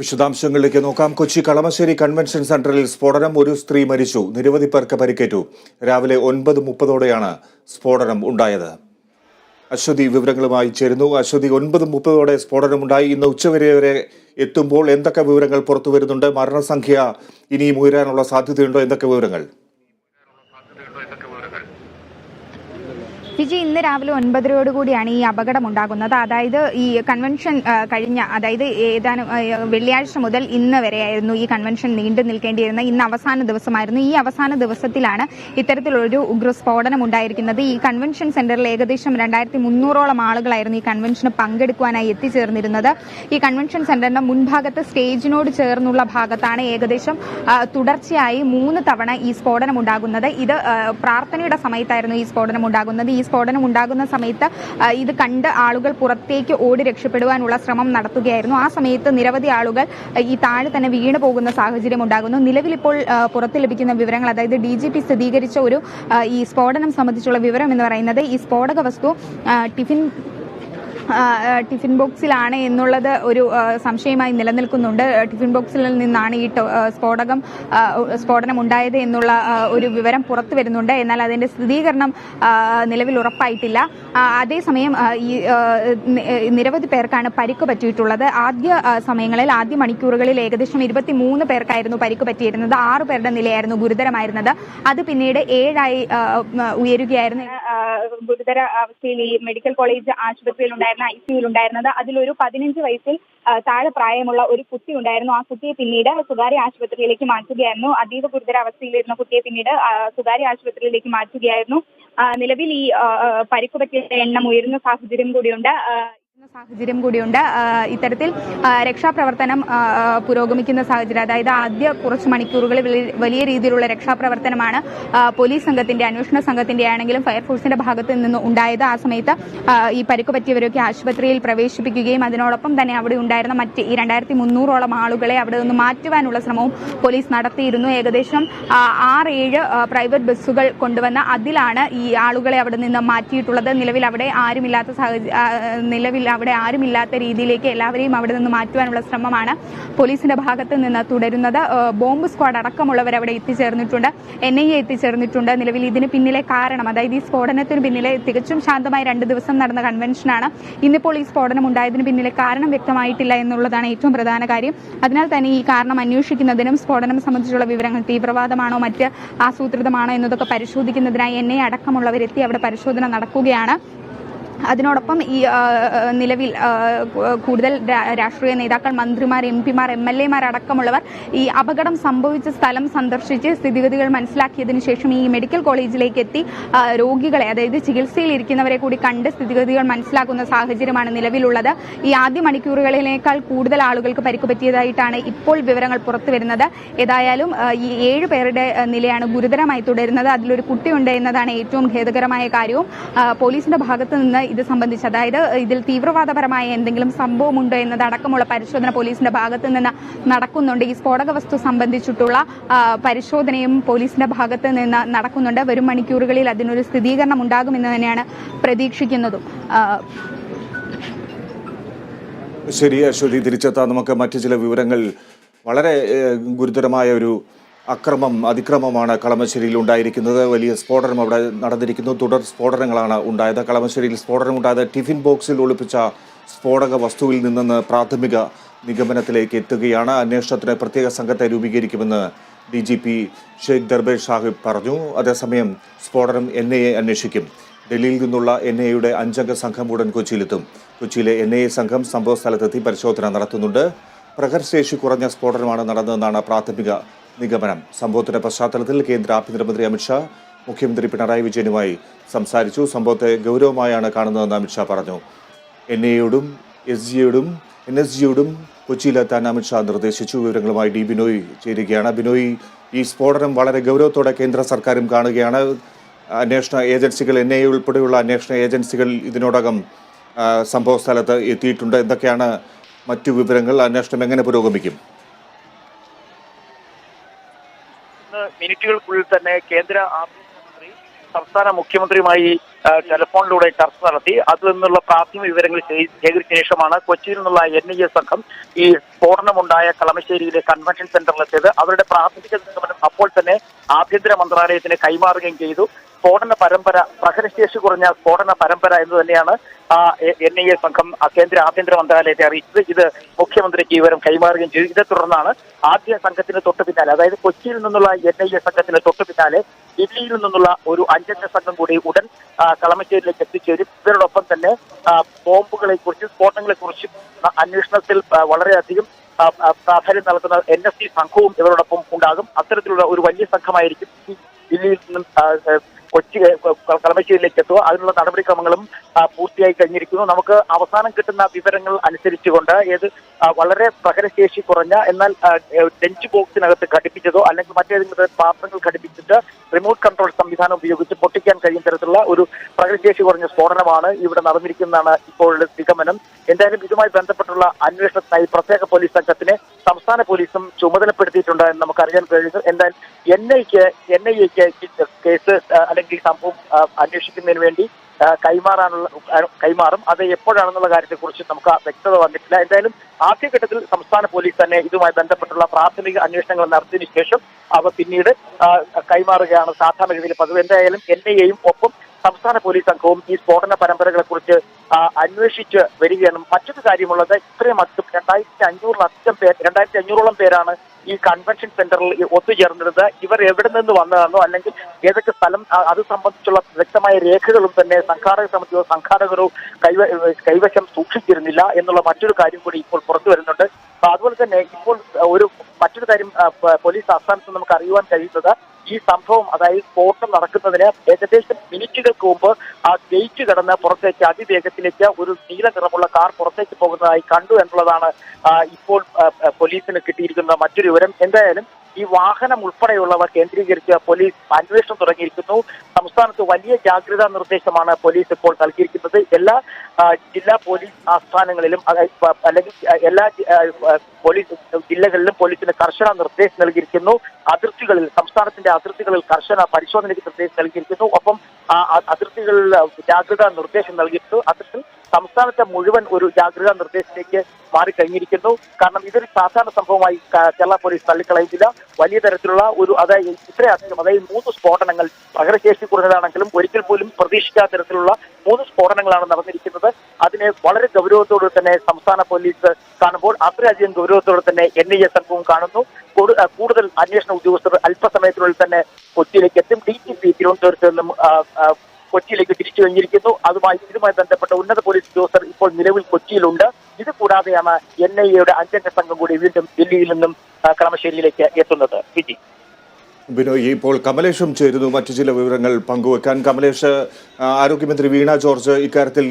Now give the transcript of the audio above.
വിശദാംശങ്ങളിലേക്ക് നോക്കാം. കൊച്ചി കളമശ്ശേരി കൺവെൻഷൻ സെന്ററിൽ സ്ഫോടനം. ഒരു സ്ത്രീ മരിച്ചു, നിരവധി പേർക്ക് പരിക്കേറ്റു. രാവിലെ 9:30 സ്ഫോടനം ഉണ്ടായത്. അശ്വതി വിവരങ്ങളുമായി ചേരുന്നു. അശ്വതി, 9:30 സ്ഫോടനമുണ്ടായി. ഇന്ന് ഉച്ചവരെ എത്തുമ്പോൾ എന്തൊക്കെ വിവരങ്ങൾ പുറത്തു വരുന്നുണ്ട്? മരണസംഖ്യ ഇനിയും ഉയരാനുള്ള സാധ്യതയുണ്ടോ? എന്തൊക്കെ വിവരങ്ങൾ? വിജി, ഇന്ന് രാവിലെ 9:30 ഈ അപകടം ഉണ്ടാകുന്നത്. അതായത് ഈ കൺവെൻഷൻ കഴിഞ്ഞ, അതായത് ഏതാനും വെള്ളിയാഴ്ച മുതൽ ഇന്ന് വരെയായിരുന്നു ഈ കൺവെൻഷൻ നീണ്ടു നിൽക്കേണ്ടിയിരുന്ന. ഇന്ന് അവസാന ദിവസമായിരുന്നു. ഈ അവസാന ദിവസത്തിലാണ് ഇത്തരത്തിലൊരു ഉഗ്രസ്ഫോടനം ഉണ്ടായിരിക്കുന്നത്. ഈ കൺവെൻഷൻ സെന്ററിൽ ഏകദേശം 2300ഓളം ആളുകളായിരുന്നു ഈ കൺവെൻഷന് പങ്കെടുക്കുവാനായി എത്തിച്ചേർന്നിരുന്നത്. ഈ കൺവെൻഷൻ സെന്ററിന്റെ മുൻഭാഗത്ത് സ്റ്റേജിനോട് ചേർന്നുള്ള ഭാഗത്താണ് ഏകദേശം തുടർച്ചയായി 3 തവണ ഈ സ്ഫോടനം ഉണ്ടാകുന്നത്. ഇത് പ്രാർത്ഥനയുടെ സമയത്തായിരുന്നു ഈ സ്ഫോടനം ഉണ്ടാകുന്നത്. ഈ സ്ഫോടനം ഉണ്ടാകുന്ന സമയത്ത് ഇത് കണ്ട് ആളുകൾ പുറത്തേക്ക് ഓടി രക്ഷപ്പെടുവാനുള്ള ശ്രമം നടത്തുകയായിരുന്നു. ആ സമയത്ത് നിരവധി ആളുകൾ ഈ താഴെ തന്നെ വീണു പോകുന്ന സാഹചര്യം ഉണ്ടാകുന്നു. നിലവിൽ ഇപ്പോൾ പുറത്ത് ലഭിക്കുന്ന വിവരങ്ങൾ, അതായത് DGP സ്ഥിരീകരിച്ച ഒരു ഈ സ്ഫോടനം സംബന്ധിച്ചുള്ള വിവരം എന്ന് പറയുന്നത്, ഈ സ്ഫോടക വസ്തു ടിഫിൻ ബോക്സിലാണ് എന്നുള്ളത് ഒരു സംശയമായി നിലനിൽക്കുന്നുണ്ട്. ടിഫിൻ ബോക്സിൽ നിന്നാണ് ഈ സ്ഫോടനം ഉണ്ടായത് എന്നുള്ള ഒരു വിവരം പുറത്തു വരുന്നുണ്ട്. എന്നാൽ അതിന്റെ സ്ഥിരീകരണം നിലവിൽ ഉറപ്പായിട്ടില്ല. അതേസമയം ഈ നിരവധി പേർക്കാണ് പരിക്ക് പറ്റിയിട്ടുള്ളത്. ആദ്യ മണിക്കൂറുകളിൽ ഏകദേശം 23 പേർക്കായിരുന്നു പരിക്ക് പറ്റിയിരുന്നത്. 6 പേരുടെ നിലയായിരുന്നു ഗുരുതരമായിരുന്നത്. അത് പിന്നീട് 7 ഉയരുകയായിരുന്നു. ഗുരുതര അവസ്ഥയിൽ ഈ മെഡിക്കൽ കോളേജ് ആശുപത്രിയിൽ ICUയിൽ ഉണ്ടായിരുന്നത്. അതിലൊരു 15 വയസ്സിൽ താഴെ പ്രായമുള്ള ഒരു കുട്ടി ഉണ്ടായിരുന്നു. ആ കുട്ടിയെ പിന്നീട് സ്വകാര്യ ആശുപത്രിയിലേക്ക് മാറ്റുകയായിരുന്നു. അതീവ ഗുരുതര അവസ്ഥയിലിരുന്ന കുട്ടിയെ പിന്നീട് സ്വകാര്യ ആശുപത്രിയിലേക്ക് മാറ്റുകയായിരുന്നു. നിലവിൽ ഈ പരിക്ക് പറ്റിയ എണ്ണം ഉയരുന്ന സാഹചര്യം കൂടിയുണ്ട്. ഇത്തരത്തിൽ രക്ഷാപ്രവർത്തനം പുരോഗമിക്കുന്ന സാഹചര്യം, അതായത് ആദ്യ കുറച്ച് മണിക്കൂറുകളിൽ വലിയ രീതിയിലുള്ള രക്ഷാപ്രവർത്തനമാണ് പോലീസ് സംഘത്തിന്റെ, അന്വേഷണ സംഘത്തിന്റെ ആണെങ്കിലും ഫയർഫോഴ്സിന്റെ ഭാഗത്ത് നിന്ന് ഉണ്ടായത്. ആ സമയത്ത് ഈ പരിക്ക് പറ്റിയവരൊക്കെ ആശുപത്രിയിൽ പ്രവേശിപ്പിക്കുകയും അതിനോടൊപ്പം തന്നെ അവിടെ ഉണ്ടായിരുന്ന മറ്റ് ഈ 2300ഓളം ആളുകളെ അവിടെ നിന്ന് മാറ്റുവാനുള്ള ശ്രമവും പോലീസ് നടത്തിയിരുന്നു. ഏകദേശം 6-7 പ്രൈവറ്റ് ബസ്സുകൾ കൊണ്ടുവന്ന് അതിലാണ് ഈ ആളുകളെ അവിടെ നിന്ന് മാറ്റിയിട്ടുള്ളത്. നിലവിൽ അവിടെ ആരുമില്ലാത്ത രീതിയിലേക്ക് എല്ലാവരെയും അവിടെ നിന്ന് മാറ്റുവാനുള്ള ശ്രമമാണ് പോലീസിന്റെ ഭാഗത്ത് നിന്ന് തുടരുന്നത്. ബോംബ് സ്ക്വാഡ് അടക്കമുള്ളവർ അവിടെ എത്തിച്ചേർന്നിട്ടുണ്ട്. NIA എത്തിച്ചേർന്നിട്ടുണ്ട്. നിലവിൽ ഇതിന് പിന്നിലെ കാരണം, അതായത് ഈ സ്ഫോടനത്തിന് പിന്നിലെ തികച്ചും ശാന്തമായി 2 ദിവസം നടന്ന കൺവെൻഷനാണ്. ഇന്നിപ്പോൾ ഈ സ്ഫോടനം ഉണ്ടായതിന് പിന്നിലെ കാരണം വ്യക്തമായിട്ടില്ല എന്നുള്ളതാണ് ഏറ്റവും പ്രധാന കാര്യം. അതിനാൽ തന്നെ ഈ കാരണം അന്വേഷിക്കുന്നതിനും സ്ഫോടനം സംബന്ധിച്ചുള്ള വിവരങ്ങൾ തീവ്രവാദമാണോ മറ്റ് ആസൂത്രിതമാണോ എന്നതൊക്കെ പരിശോധിക്കുന്നതിനായി NIA അടക്കമുള്ളവരെത്തി അവിടെ പരിശോധന നടക്കുകയാണ്. അതിനോടൊപ്പം ഈ നിലവിൽ കൂടുതൽ രാഷ്ട്രീയ നേതാക്കൾ, മന്ത്രിമാർ, MP-മാർ, MLA-മാർ അടക്കമുള്ളവർ ഈ അപകടം സംഭവിച്ച സ്ഥലം സന്ദർശിച്ച് സ്ഥിതിഗതികൾ മനസ്സിലാക്കിയതിനു ശേഷം ഈ മെഡിക്കൽ കോളേജിലേക്ക് എത്തി രോഗികളെ, അതായത് ചികിത്സയിൽ ഇരിക്കുന്നവരെ കൂടി കണ്ട് സ്ഥിതിഗതികൾ മനസ്സിലാക്കുന്ന സാഹചര്യമാണ് നിലവിലുള്ളത്. ഈ ആദ്യ മണിക്കൂറുകളിലേക്കാൾ കൂടുതൽ ആളുകൾക്ക് പരിക്ക് പറ്റിയതായിട്ടാണ് ഇപ്പോൾ വിവരങ്ങൾ പുറത്തു വരുന്നത്. ഏതായാലും ഈ 7 പേരുടെ നിലയാണ് ഗുരുതരമായി തുടരുന്നത്. അതിലൊരു കുട്ടിയുണ്ട് എന്നതാണ് ഏറ്റവും ഖേദകരമായ കാര്യവും. പോലീസിന്റെ ഭാഗത്ത് നിന്ന് ഇത് സംബന്ധിച്ച്, അതായത് ഇതിൽ തീവ്രവാദപരമായ എന്തെങ്കിലും സംഭവമുണ്ടോ എന്നതടക്കമുള്ള പരിശോധന പോലീസിന്റെ ഭാഗത്ത് നിന്ന് നടക്കുന്നുണ്ട്. ഈ സ്ഫോടക വസ്തു സംബന്ധിച്ചിട്ടുള്ള പരിശോധനയും പോലീസിന്റെ ഭാഗത്ത് നിന്ന് നടക്കുന്നുണ്ട്. വരും മണിക്കൂറുകളിൽ അതിനൊരു സ്ഥിരീകരണം ഉണ്ടാകുമെന്ന് തന്നെയാണ് പ്രതീക്ഷിക്കുന്നതും. ശരി അശ്വതി, തിരിച്ചെത്താൻ നമുക്ക് മറ്റു ചില വിവരങ്ങൾ. വളരെ ഗുരുതരമായ ഒരു അതിക്രമമാണ് കളമശ്ശേരിയിൽ ഉണ്ടായിരിക്കുന്നത്. വലിയ സ്ഫോടനം അവിടെ നടന്നിരിക്കുന്നു. തുടർ സ്ഫോടനങ്ങളാണ് ഉണ്ടായത്. കളമശ്ശേരിയിൽ സ്ഫോടനം ഉണ്ടായത് ടിഫിൻ ബോക്സിൽ ഒളിപ്പിച്ച സ്ഫോടക വസ്തുവിൽ നിന്നെന്ന് പ്രാഥമിക നിഗമനത്തിലേക്ക് എത്തുകയാണ്. അന്വേഷണത്തിന് പ്രത്യേക സംഘത്തെ രൂപീകരിക്കുമെന്ന് DGP ഷെയ്ഖ് ദർബേഷ് സാഹിബ് പറഞ്ഞു. അതേസമയം സ്ഫോടനം NIA അന്വേഷിക്കും. ഡൽഹിയിൽ നിന്നുള്ള NIA-യുടെ 5-അംഗ സംഘം ഉടൻ കൊച്ചിയിലെത്തും. കൊച്ചിയിലെ NIA സംഘം സംഭവ സ്ഥലത്തെത്തി പരിശോധന നടത്തുന്നുണ്ട്. പ്രഹരശേഷി കുറഞ്ഞ സ്ഫോടനമാണ് നടന്നതെന്നാണ് പ്രാഥമിക നിഗമനം. സംഭവത്തിന്റെ പശ്ചാത്തലത്തിൽ കേന്ദ്ര ആഭ്യന്തരമന്ത്രി അമിത്ഷാ മുഖ്യമന്ത്രി പിണറായി വിജയനുമായി സംസാരിച്ചു. സംഭവത്തെ ഗൗരവമായാണ് കാണുന്നതെന്ന് അമിത്ഷാ പറഞ്ഞു. NIA-യോടും NSG-യോടും കൊച്ചിയിലെത്താൻ അമിത്ഷാ നിർദ്ദേശിച്ചു. വിവരങ്ങളുമായി D. ബിനോയ് ചേരുകയാണ്. ബിനോയ്, ഈ സ്ഫോടനം വളരെ ഗൗരവത്തോടെ കേന്ദ്ര സർക്കാരും കാണുകയാണ്. അന്വേഷണ ഏജൻസികൾ, NIA ഉൾപ്പെടെയുള്ള അന്വേഷണ ഏജൻസികൾ ഇതിനോടകം സംഭവ സ്ഥലത്ത് എത്തിയിട്ടുണ്ട്. എന്തൊക്കെയാണ് മറ്റു വിവരങ്ങൾ? അന്വേഷണം എങ്ങനെ പുരോഗമിക്കും? മിനിറ്റുകൾക്കുള്ളിൽ തന്നെ കേന്ദ്ര ആഭ്യന്തരമന്ത്രി സംസ്ഥാന മുഖ്യമന്ത്രിയുമായി ടെലിഫോണിലൂടെ ചർച്ച നടത്തി. അതിൽ നിന്നുള്ള പ്രാഥമിക വിവരങ്ങൾ ശേഖരിച്ച ശേഷമാണ് കൊച്ചിയിൽ നിന്നുള്ള NIA സംഘം ഈ സ്ഫോടനമുണ്ടായ കളമശ്ശേരിയിലെ കൺവെൻഷൻ സെന്ററിലെത്തിയത്. അവരുടെ പ്രാഥമിക നിഗമനം അപ്പോൾ തന്നെ ആഭ്യന്തര മന്ത്രാലയത്തിന് കൈമാറുകയും ചെയ്തു. സ്ഫോടന പരമ്പര, പ്രഹരശേഷി കുറഞ്ഞ സ്ഫോടന പരമ്പര എന്ന് തന്നെയാണ് NIA സംഘം കേന്ദ്ര ആഭ്യന്തര മന്ത്രാലയത്തെ അറിയിച്ചത്. ഇത് മുഖ്യമന്ത്രിക്ക് വിവരം കൈമാറുകയും ചെയ്തു. ഇതേ തുടർന്നാണ് ആദ്യ സംഘത്തിന് തൊട്ടു പിന്നാലെ, അതായത് കൊച്ചിയിൽ നിന്നുള്ള NIA സംഘത്തിന് തൊട്ടു പിന്നാലെ ദില്ലിയിൽ നിന്നുള്ള ഒരു 5 സംഘം കൂടി ഉടൻ കളമശ്ശേരിയിലേക്ക് എത്തിച്ചേരും. ഇവരോടൊപ്പം തന്നെ ബോംബുകളെ കുറിച്ച്, സ്ഫോടനങ്ങളെ കുറിച്ചും അന്വേഷണത്തിൽ വളരെയധികം പ്രാധാന്യം നൽകുന്ന NSC സംഘവും ഇവരോടൊപ്പം ഉണ്ടാകും. അത്തരത്തിലുള്ള ഒരു വലിയ സംഘമായിരിക്കും ദില്ലിയിൽ നിന്നും കളമശ്ശേരിയിലേക്ക് എത്തുക. അതിനുള്ള നടപടിക്രമങ്ങളും പൂർത്തിയായി കഴിഞ്ഞിരിക്കുന്നു. നമുക്ക് അവസാനം കിട്ടുന്ന വിവരങ്ങൾ അനുസരിച്ചുകൊണ്ട് വളരെ പ്രഹരശേഷി കുറഞ്ഞ എന്നാൽ ലഞ്ച് ബോക്സിനകത്ത് ഘടിപ്പിച്ചതോ അല്ലെങ്കിൽ മറ്റേതെങ്കിലും പാത്രങ്ങൾ ഘടിപ്പിച്ചിട്ട് റിമോട്ട് കൺട്രോൾ സംവിധാനം ഉപയോഗിച്ച് പൊട്ടിക്കാൻ കഴിയുന്ന തരത്തിലുള്ള ഒരു പ്രഹരശേഷി കുറഞ്ഞ സ്ഫോടനമാണ് ഇവിടെ നടന്നിരിക്കുന്നതാണ് ഇപ്പോഴുള്ള നിഗമനം. എന്തായാലും ഇതുമായി ബന്ധപ്പെട്ടുള്ള അന്വേഷണത്തിനായി പ്രത്യേക പോലീസ് സംഘത്തിനെ സംസ്ഥാന പോലീസും ചുമതലപ്പെടുത്തിയിട്ടുണ്ട് എന്ന് നമുക്ക് അറിയാൻ കഴിയുന്നു. എന്തായാലും NIA-ക്ക് കേസ് അല്ലെങ്കിൽ സംഭവം അന്വേഷിക്കുന്നതിന് വേണ്ടി കൈമാറും. അത് എപ്പോഴാണെന്നുള്ള കാര്യത്തെക്കുറിച്ച് നമുക്ക് വ്യക്തത വന്നിട്ടില്ല. എന്തായാലും ആദ്യഘട്ടത്തിൽ സംസ്ഥാന പോലീസ് തന്നെ ഇതുമായി ബന്ധപ്പെട്ടുള്ള പ്രാഥമിക അന്വേഷണങ്ങൾ നടത്തിയതിനു ശേഷം അവ പിന്നീട് കൈമാറുകയാണ് സാധാരണഗതിയിൽ പതിവ്. എന്തായാലും NIA-യും ഒപ്പം സംസ്ഥാന പോലീസ് സംഘവും ഈ സ്ഫോടന പരമ്പരകളെ കുറിച്ച് അന്വേഷിച്ച് വരികയാണ്. മറ്റൊരു കാര്യമുള്ളത്, ഇത്രയും അധികം 2500-ഓളം പേരാണ് ഈ കൺവെൻഷൻ സെന്ററിൽ ഒത്തുചേർന്നിരുന്നത്. ഇവർ എവിടെ നിന്ന് വന്നതെന്നോ അല്ലെങ്കിൽ ഏതൊക്കെ സ്ഥലം അത് സംബന്ധിച്ചുള്ള വ്യക്തമായ രേഖകളും തന്നെ സംഘാടക സമിതിയോ സംഘാടകരോ കൈവശം സൂക്ഷിച്ചിരുന്നില്ല എന്നുള്ള മറ്റൊരു കാര്യം കൂടി ഇപ്പോൾ പുറത്തു വരുന്നുണ്ട്. അതുപോലെ തന്നെ ഇപ്പോൾ മറ്റൊരു കാര്യം പോലീസ് ആസ്ഥാനത്ത് നമുക്ക് അറിയുവാൻ കഴിയുന്നത്, ഈ സംഭവം അതായത് സ്ഫോടനം നടക്കുന്നതിന് ഏകദേശം മിനിറ്റുകൾക്ക് മുമ്പ് ആ ഗേറ്റ് കടന്ന് പുറത്തേക്ക് അതിവേഗത്തിലേക്ക് ഒരു നീല നിറമുള്ള കാർ പുറത്തേക്ക് പോകുന്നതായി കണ്ടു എന്നുള്ളതാണ് ഇപ്പോൾ പോലീസിന് കിട്ടിയിരിക്കുന്ന മറ്റൊരു വിവരം. എന്തായാലും ഈ വാഹനം ഉൾപ്പെടെയുള്ളവ കേന്ദ്രീകരിച്ച് പോലീസ് അന്വേഷണം തുടങ്ങിയിരിക്കുന്നു. സംസ്ഥാനത്ത് വലിയ ജാഗ്രതാ നിർദ്ദേശമാണ് പോലീസ് ഇപ്പോൾ നൽകിയിരിക്കുന്നത്. എല്ലാ ജില്ലാ പോലീസ് ആസ്ഥാനങ്ങളിലും അല്ലെങ്കിൽ എല്ലാ പോലീസ് ജില്ലകളിലും പോലീസിന് കർശന നിർദ്ദേശം നൽകിയിരിക്കുന്നു. സംസ്ഥാനത്തിന്റെ അതിർത്തികളിൽ കർശന പരിശോധനയ്ക്ക് നിർദ്ദേശം നൽകിയിരിക്കുന്നു. ഒപ്പം അതിർത്തികളിൽ ജാഗ്രതാ നിർദ്ദേശം നൽകിയിരുന്നു. അത്തരത്തിൽ സംസ്ഥാനത്തെ മുഴുവൻ ഒരു ജാഗ്രതാ നിർദ്ദേശത്തിലേക്ക് മാറിക്കഴിഞ്ഞിരിക്കുന്നു. കാരണം ഇതൊരു സാധാരണ സംഭവമായി കേരള പോലീസ് തള്ളിക്കളയുന്നില്ല. വലിയ തരത്തിലുള്ള ഇത്രയധികം, അതായത് 3 സ്ഫോടനങ്ങൾ പ്രഹരശേഷി കുറഞ്ഞതാണെങ്കിലും ഒരിക്കൽ പോലും പ്രതീക്ഷിക്കാത്ത തരത്തിലുള്ള 3 സ്ഫോടനങ്ങളാണ് നടന്നിരിക്കുന്നത്. അതിനെ വളരെ ഗൗരവത്തോടെ തന്നെ സംസ്ഥാന പോലീസ് കാണുമ്പോൾ അത്രയധികം ഗൗരവത്തോടെ തന്നെ NIA സംഘവും കാണുന്നു. കൂടുതൽ അന്വേഷണ ഉദ്യോഗസ്ഥർ അല്പസമയത്തിനുള്ളിൽ തന്നെ കൊച്ചിയിലേക്ക് എത്തും. DGP തിരുവനന്തപുരത്ത് നിന്നും കൊച്ചിയിലേക്ക് തിരിച്ചു കഴിഞ്ഞിരിക്കുന്നു. ഇതുമായി ബന്ധപ്പെട്ട ഉന്നത പോലീസ് ഉദ്യോഗസ്ഥർ ഇപ്പോൾ നിലവിൽ കൊച്ചിയിലുണ്ട്. ഇത് കൂടാതെയാണ് NIA-യുടെ 5 സംഘം കൂടി വീണ്ടും ദില്ലിയിൽ നിന്നും കളമശ്ശേരിയിലേക്ക് എത്തുന്നത്. വിജി ബിനോയ്, ഇപ്പോൾ കമലേഷും ചേരുന്നു മറ്റു ചില വിവരങ്ങൾ പങ്കുവെക്കാൻ. കമലേഷ്, ആരോഗ്യമന്ത്രി വീണ ജോർജ് ഇക്കാര്യത്തിൽ